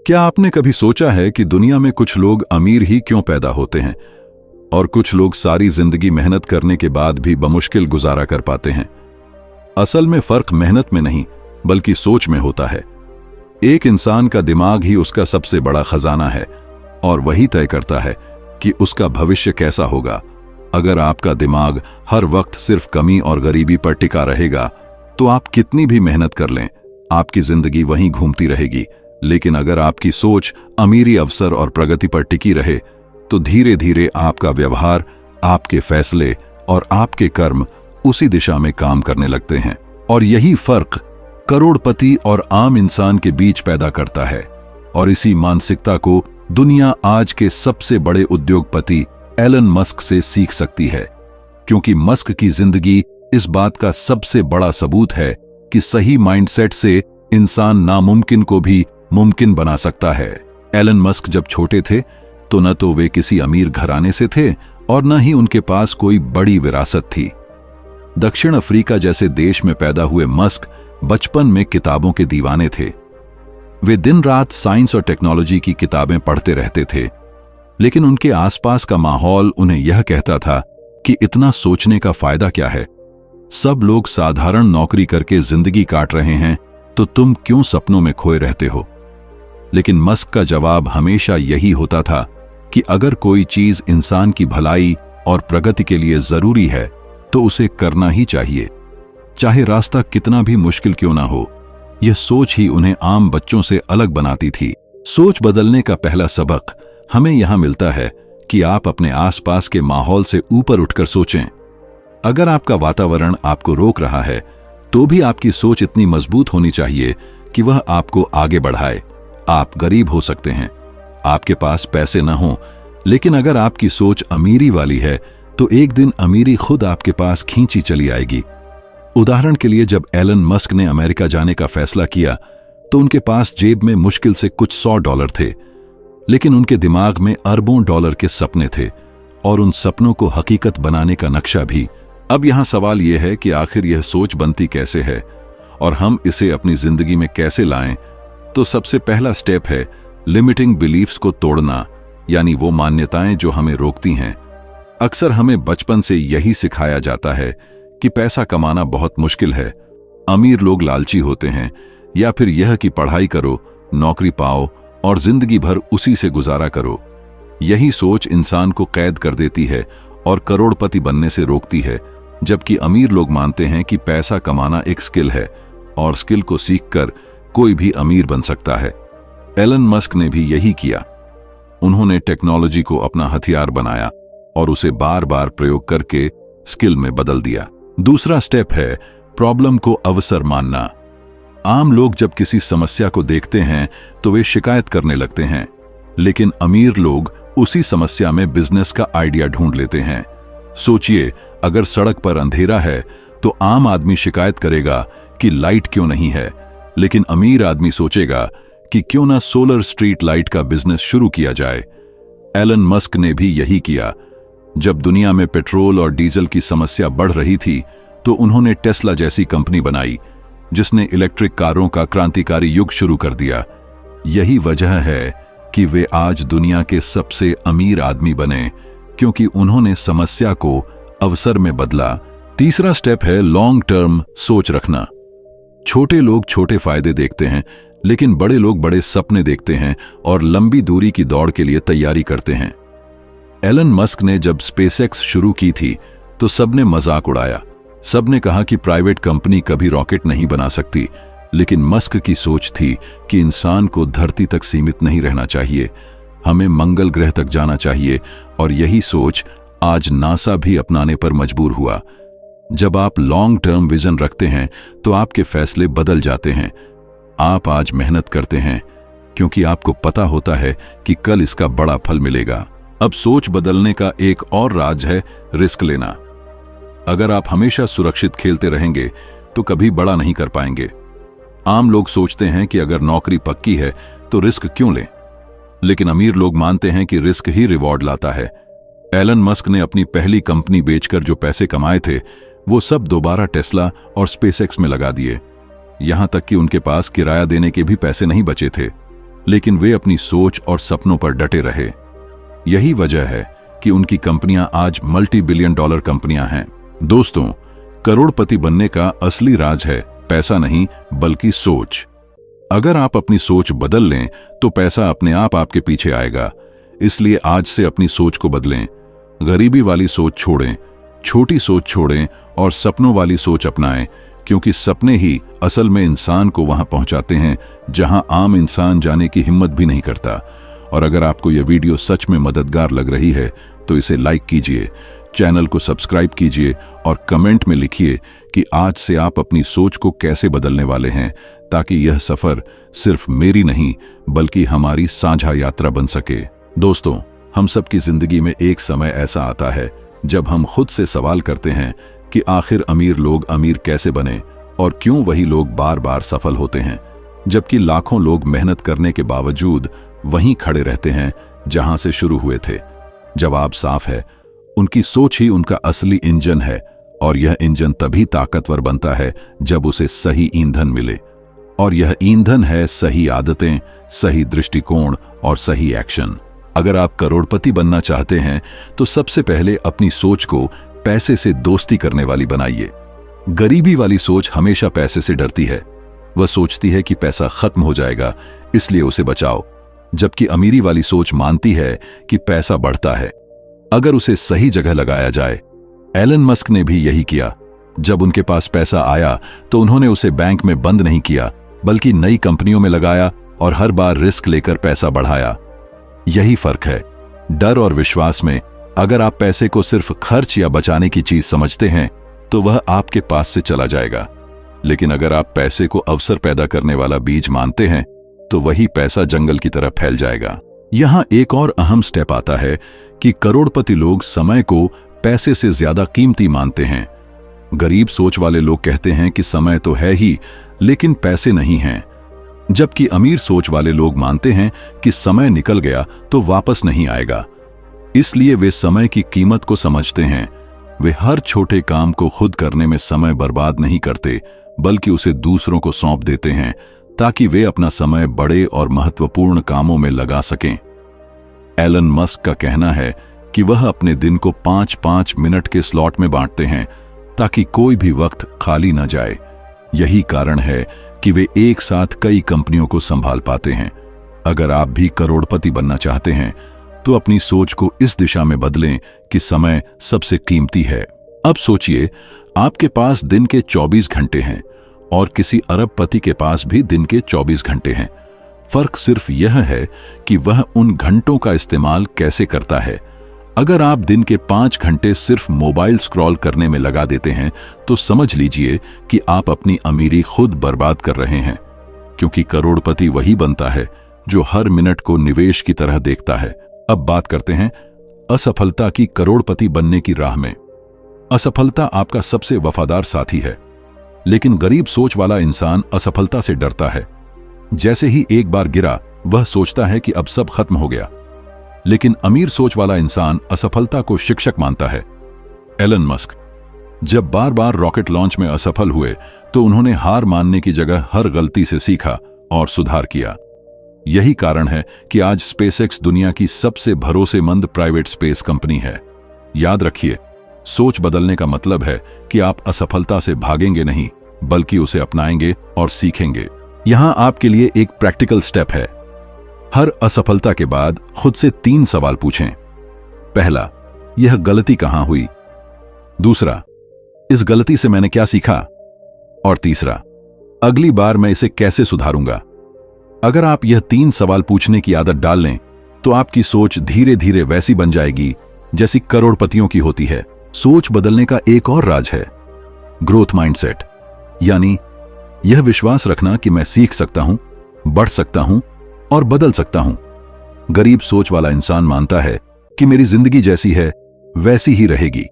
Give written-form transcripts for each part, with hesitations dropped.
क्या आपने कभी सोचा है कि दुनिया में कुछ लोग अमीर ही क्यों पैदा होते हैं और कुछ लोग सारी जिंदगी मेहनत करने के बाद भी बमुश्किल गुजारा कर पाते हैं? असल में फर्क मेहनत में नहीं बल्कि सोच में होता है। एक इंसान का दिमाग ही उसका सबसे बड़ा खजाना है और वही तय करता है कि उसका भविष्य कैसा होगा। अगर आपका दिमाग हर वक्त सिर्फ कमी और गरीबी पर टिका रहेगा तो आप कितनी भी मेहनत कर लें, आपकी जिंदगी वहीं घूमती रहेगी। लेकिन अगर आपकी सोच अमीरी, अवसर और प्रगति पर टिकी रहे तो धीरे धीरे आपका व्यवहार, आपके फैसले और आपके कर्म उसी दिशा में काम करने लगते हैं। और यही फर्क करोड़पति और आम इंसान के बीच पैदा करता है। और इसी मानसिकता को दुनिया आज के सबसे बड़े उद्योगपति एलन मस्क से सीख सकती है, क्योंकि मस्क की जिंदगी इस बात का सबसे बड़ा सबूत है कि सही माइंडसेट से इंसान नामुमकिन को भी मुमकिन बना सकता है। एलन मस्क जब छोटे थे तो न तो वे किसी अमीर घराने से थे और न ही उनके पास कोई बड़ी विरासत थी। दक्षिण अफ्रीका जैसे देश में पैदा हुए मस्क बचपन में किताबों के दीवाने थे। वे दिन रात साइंस और टेक्नोलॉजी की किताबें पढ़ते रहते थे, लेकिन उनके आसपास का माहौल उन्हें यह कहता था कि इतना सोचने का फायदा क्या है, सब लोग साधारण नौकरी करके जिंदगी काट रहे हैं, तो तुम क्यों सपनों में खोए रहते हो। लेकिन मस्क का जवाब हमेशा यही होता था कि अगर कोई चीज इंसान की भलाई और प्रगति के लिए जरूरी है तो उसे करना ही चाहिए, चाहे रास्ता कितना भी मुश्किल क्यों ना हो। यह सोच ही उन्हें आम बच्चों से अलग बनाती थी। सोच बदलने का पहला सबक हमें यहां मिलता है कि आप अपने आसपास के माहौल से ऊपर उठकर सोचें। अगर आपका वातावरण आपको रोक रहा है तो भी आपकी सोच इतनी मजबूत होनी चाहिए कि वह आपको आगे बढ़ाए। आप गरीब हो सकते हैं, आपके पास पैसे न हो, लेकिन अगर आपकी सोच अमीरी वाली है तो एक दिन अमीरी खुद आपके पास खींची चली आएगी। उदाहरण के लिए, जब एलन मस्क ने अमेरिका जाने का फैसला किया तो उनके पास जेब में मुश्किल से कुछ $100 थे, लेकिन उनके दिमाग में अरबों डॉलर के सपने थे और उन सपनों को हकीकत बनाने का नक्शा भी। अब यहां सवाल यह है कि आखिर यह सोच बनती कैसे है और हम इसे अपनी जिंदगी में कैसे लाएं। तो सबसे पहला स्टेप है लिमिटिंग बिलीफ्स को तोड़ना, यानी वो मान्यताएं जो हमें रोकती हैं। अक्सर हमें बचपन से यही सिखाया जाता है कि पैसा कमाना बहुत मुश्किल है, अमीर लोग लालची होते हैं, या फिर यह कि पढ़ाई करो, नौकरी पाओ और जिंदगी भर उसी से गुजारा करो। यही सोच इंसान को कैद कर देती है और करोड़पति बनने से रोकती है, जबकि अमीर लोग मानते हैं कि पैसा कमाना एक स्किल है और स्किल को सीखकर कोई भी अमीर बन सकता है। एलन मस्क ने भी यही किया। उन्होंने टेक्नोलॉजी को अपना हथियार बनाया और उसे बार बार प्रयोग करके स्किल में बदल दिया। दूसरा स्टेप है प्रॉब्लम को अवसर मानना। आम लोग जब किसी समस्या को देखते हैं तो वे शिकायत करने लगते हैं, लेकिन अमीर लोग उसी समस्या में बिजनेस का आइडिया ढूंढ लेते हैं। सोचिए, अगर सड़क पर अंधेरा है तो आम आदमी शिकायत करेगा कि लाइट क्यों नहीं है, लेकिन अमीर आदमी सोचेगा कि क्यों ना सोलर स्ट्रीट लाइट का बिजनेस शुरू किया जाए। एलन मस्क ने भी यही किया। जब दुनिया में पेट्रोल और डीजल की समस्या बढ़ रही थी तो उन्होंने टेस्ला जैसी कंपनी बनाई, जिसने इलेक्ट्रिक कारों का क्रांतिकारी युग शुरू कर दिया। यही वजह है कि वे आज दुनिया के सबसे अमीर आदमी बने, क्योंकि उन्होंने समस्या को अवसर में बदला। तीसरा स्टेप है लॉन्ग टर्म सोच रखना। छोटे लोग छोटे फायदे देखते हैं, लेकिन बड़े लोग बड़े सपने देखते हैं और लंबी दूरी की दौड़ के लिए तैयारी करते हैं। एलन मस्क ने जब स्पेसएक्स शुरू की थी तो सबने मजाक उड़ाया। सबने कहा कि प्राइवेट कंपनी कभी रॉकेट नहीं बना सकती, लेकिन मस्क की सोच थी कि इंसान को धरती तक सीमित नहीं रहना चाहिए, हमें मंगल ग्रह तक जाना चाहिए। और यही सोच आज नासा भी अपनाने पर मजबूर हुआ। जब आप लॉन्ग टर्म विजन रखते हैं तो आपके फैसले बदल जाते हैं। आप आज मेहनत करते हैं क्योंकि आपको पता होता है कि कल इसका बड़ा फल मिलेगा। अब सोच बदलने का एक और राज है रिस्क लेना। अगर आप हमेशा सुरक्षित खेलते रहेंगे तो कभी बड़ा नहीं कर पाएंगे। आम लोग सोचते हैं कि अगर नौकरी पक्की है तो रिस्क क्यों लें, लेकिन अमीर लोग मानते हैं कि रिस्क ही रिवॉर्ड लाता है। एलन मस्क ने अपनी पहली कंपनी बेचकर जो पैसे कमाए थे वो सब दोबारा टेस्ला और स्पेसएक्स में लगा दिए। यहां तक कि उनके पास किराया देने के भी पैसे नहीं बचे थे। लेकिन वे अपनी सोच और सपनों पर डटे रहे। यही वजह है कि उनकी कंपनियां आज मल्टी बिलियन डॉलर कंपनियां हैं। दोस्तों, करोड़पति बनने का असली राज है पैसा नहीं बल्कि सोच। अगर आप अपनी सोच बदल लें तो पैसा अपने आप आपके पीछे आएगा। इसलिए आज से अपनी सोच को बदलें। गरीबी वाली सोच छोड़ें, छोटी सोच छोड़ें और सपनों वाली सोच अपनाएं, क्योंकि सपने ही असल में इंसान को वहां पहुंचाते हैं जहां आम इंसान जाने की हिम्मत भी नहीं करता। और अगर आपको यह वीडियो सच में मददगार लग रही है तो इसे लाइक कीजिए, चैनल को सब्सक्राइब कीजिए और कमेंट में लिखिए कि आज से आप अपनी सोच को कैसे बदलने वाले हैं, ताकि यह सफर सिर्फ मेरी नहीं बल्कि हमारी साझा यात्रा बन सके। दोस्तों, हम सबकी जिंदगी में एक समय ऐसा आता है जब हम खुद से सवाल करते हैं कि आखिर अमीर लोग अमीर कैसे बने और क्यों वही लोग बार बार सफल होते हैं, जबकि लाखों लोग मेहनत करने के बावजूद वहीं खड़े रहते हैं जहां से शुरू हुए थे। जवाब साफ है, उनकी सोच ही उनका असली इंजन है, और यह इंजन तभी ताकतवर बनता है जब उसे सही ईंधन मिले। और यह ईंधन है सही आदतें, सही दृष्टिकोण और सही एक्शन। अगर आप करोड़पति बनना चाहते हैं तो सबसे पहले अपनी सोच को पैसे से दोस्ती करने वाली बनाइए। गरीबी वाली सोच हमेशा पैसे से डरती है। वह सोचती है कि पैसा खत्म हो जाएगा, इसलिए उसे बचाओ। जबकि अमीरी वाली सोच मानती है कि पैसा बढ़ता है अगर उसे सही जगह लगाया जाए। एलन मस्क ने भी यही किया। जब उनके पास पैसा आया तो उन्होंने उसे बैंक में बंद नहीं किया, बल्कि नई कंपनियों में लगाया और हर बार रिस्क लेकर पैसा बढ़ाया। यही फर्क है डर और विश्वास में। अगर आप पैसे को सिर्फ खर्च या बचाने की चीज समझते हैं तो वह आपके पास से चला जाएगा, लेकिन अगर आप पैसे को अवसर पैदा करने वाला बीज मानते हैं तो वही पैसा जंगल की तरह फैल जाएगा। यहां एक और अहम स्टेप आता है कि करोड़पति लोग समय को पैसे से ज्यादा कीमती मानते हैं। गरीब सोच वाले लोग कहते हैं कि समय तो है ही, लेकिन पैसे नहीं हैं। जबकि अमीर सोच वाले लोग मानते हैं कि समय निकल गया तो वापस नहीं आएगा। इसलिए वे समय की कीमत को समझते हैं। वे हर छोटे काम को खुद करने में समय बर्बाद नहीं करते, बल्कि उसे दूसरों को सौंप देते हैं, ताकि वे अपना समय बड़े और महत्वपूर्ण कामों में लगा सकें। एलन मस्क का कहना है कि वह अपने दिन को 5-5 मिनट के स्लॉट में बांटते हैं, ताकि कोई भी वक्त खाली न जाए। यही कारण है कि वे एक साथ कई कंपनियों को संभाल पाते हैं। अगर आप भी करोड़पति बनना चाहते हैं तो अपनी सोच को इस दिशा में बदलें कि समय सबसे कीमती है। अब सोचिए, आपके पास दिन के 24 घंटे हैं और किसी अरबपति के पास भी दिन के 24 घंटे हैं। फर्क सिर्फ यह है कि वह उन घंटों का इस्तेमाल कैसे करता है। अगर आप दिन के 5 घंटे सिर्फ मोबाइल स्क्रॉल करने में लगा देते हैं तो समझ लीजिए कि आप अपनी अमीरी खुद बर्बाद कर रहे हैं, क्योंकि करोड़पति वही बनता है जो हर मिनट को निवेश की तरह देखता है। अब बात करते हैं असफलता की करोड़पति बनने की राह में। असफलता आपका सबसे वफादार साथी है, लेकिन गरीब सोच वाला इंसान असफलता से डरता है। जैसे ही एक बार गिरा, वह सोचता है कि अब सब खत्म हो गया। लेकिन अमीर सोच वाला इंसान असफलता को शिक्षक मानता है। एलन मस्क जब बार बार रॉकेट लॉन्च में असफल हुए तो उन्होंने हार मानने की जगह हर गलती से सीखा और सुधार किया। यही कारण है कि आज स्पेसएक्स दुनिया की सबसे भरोसेमंद प्राइवेट स्पेस कंपनी है। याद रखिए, सोच बदलने का मतलब है कि आप असफलता से भागेंगे नहीं, बल्कि उसे अपनाएंगे और सीखेंगे। यहां आपके लिए एक प्रैक्टिकल स्टेप है। हर असफलता के बाद खुद से 3 सवाल पूछें। पहला, यह गलती कहां हुई? दूसरा, इस गलती से मैंने क्या सीखा? और तीसरा, अगली बार मैं इसे कैसे सुधारूंगा? अगर आप यह 3 सवाल पूछने की आदत डाल लें तो आपकी सोच धीरे धीरे वैसी बन जाएगी जैसी करोड़पतियों की होती है। सोच बदलने का एक और राज है ग्रोथ माइंडसेट, यानी यह विश्वास रखना कि मैं सीख सकता हूं, बढ़ सकता हूं और बदल सकता हूं। गरीब सोच वाला इंसान मानता है कि मेरी जिंदगी जैसी है वैसी ही रहेगी,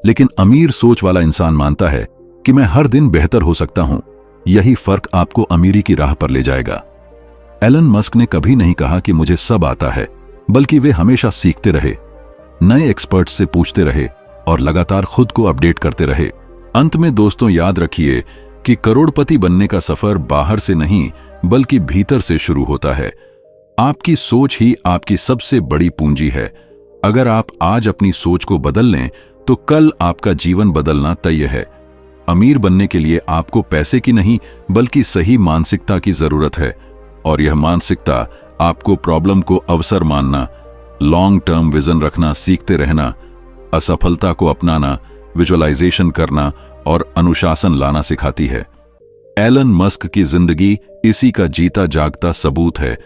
लेकिन अमीर सोच वाला इंसान मानता है कि मैं हर दिन बेहतर हो सकता हूं। यही फर्क आपको अमीरी की राह पर ले जाएगा। एलन मस्क ने कभी नहीं कहा कि मुझे सब आता है, बल्कि वे हमेशा सीखते रहे, नए एक्सपर्ट्स से पूछते रहे और लगातार खुद को अपडेट करते रहे। अंत में दोस्तों, याद रखिए कि करोड़पति बनने का सफर बाहर से नहीं बल्कि भीतर से शुरू होता है। आपकी सोच ही आपकी सबसे बड़ी पूंजी है। अगर आप आज अपनी सोच को बदल लें तो कल आपका जीवन बदलना तय है। अमीर बनने के लिए आपको पैसे की नहीं बल्कि सही मानसिकता की जरूरत है, और यह मानसिकता आपको प्रॉब्लम को अवसर मानना, लॉन्ग टर्म विजन रखना सीखते रहना, असफलता को अपनाना, विजुअलाइजेशन करना और अनुशासन लाना सिखाती है। एलन मस्क की जिंदगी इसी का जीता जागता सबूत है।